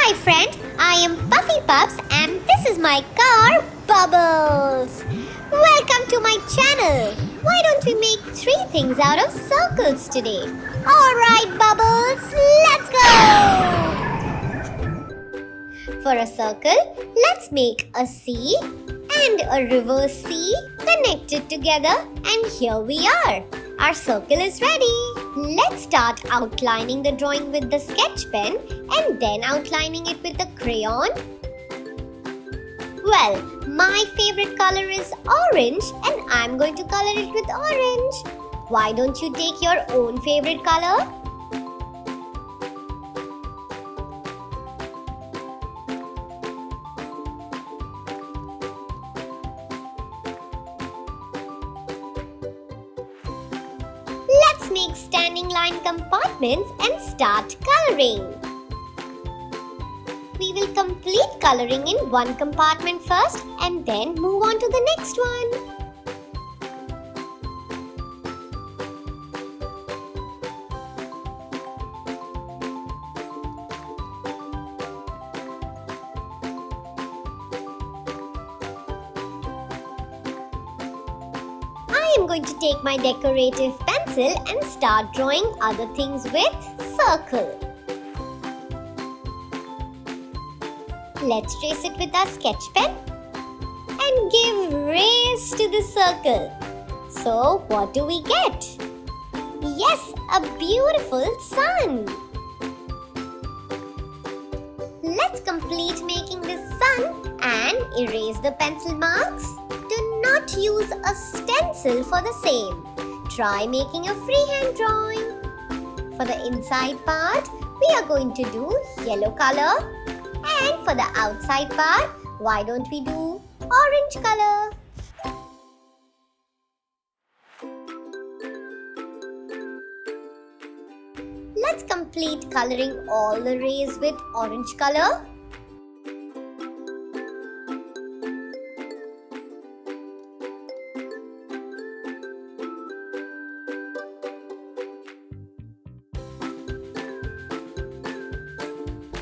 Hi friend, I am Puffy Pups and this is my car Bubbles. Welcome to my channel. Why don't we make 3 things out of circles today? Alright Bubbles, let's go! For a circle, let's make a C and a reverse C connected together, and here we are. Our circle is ready. Let's start outlining the drawing with the sketch pen and then outlining it with the crayon. Well, my favorite color is orange and I'm going to color it with orange. Why don't you take your own favorite color? Let's make standing line compartments and start coloring. We will complete coloring in one compartment first and then move on to the next one. I am going to take my decorative pencil and start drawing other things with circle. Let's trace it with our sketch pen and give rays to the circle. So what do we get? Yes, a beautiful sun. Let's complete making this sun and erase the pencil marks. Do not use a stencil for the same. Try making a freehand drawing. For the inside part, we are going to do yellow color. And for the outside part, why don't we do orange color? Let's complete coloring all the rays with orange color.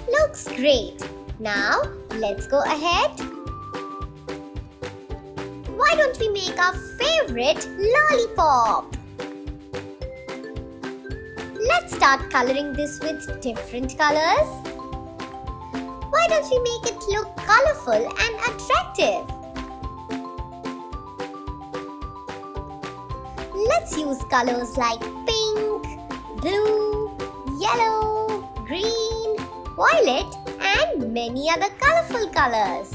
Looks great. Now, let's go ahead. Why don't we make our favorite lollipop? Let's start coloring this with different colors. Why don't we make it look colorful and attractive? Let's use colors like pink, blue, yellow, green, violet, and many other colorful colors.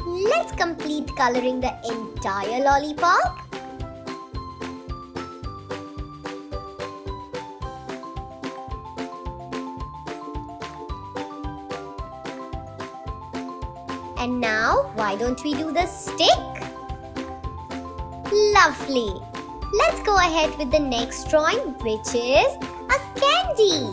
Let's complete coloring the entire lollipop. And now, why don't we do the stick? Lovely! Let's go ahead with the next drawing, which is a candy.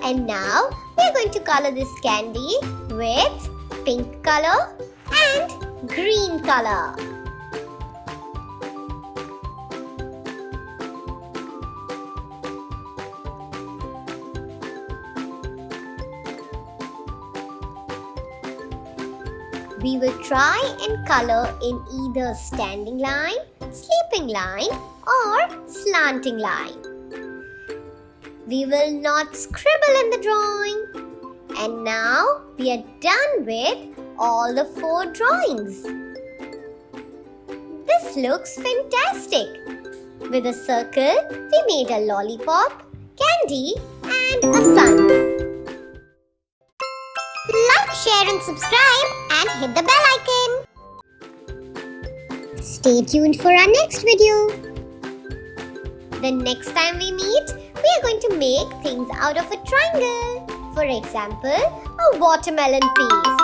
And now we are going to color this candy with pink color and green color. We will try and color in either standing line, sleeping line or slanting line. We will not scribble in the drawing. And now we are done with all the 4 drawings. This looks fantastic. With a circle, we made a lollipop, candy and a sun. Like, share and subscribe and hit the bell icon. Stay tuned for our next video. The next time we meet, we are going to make things out of a triangle. For example, a watermelon piece.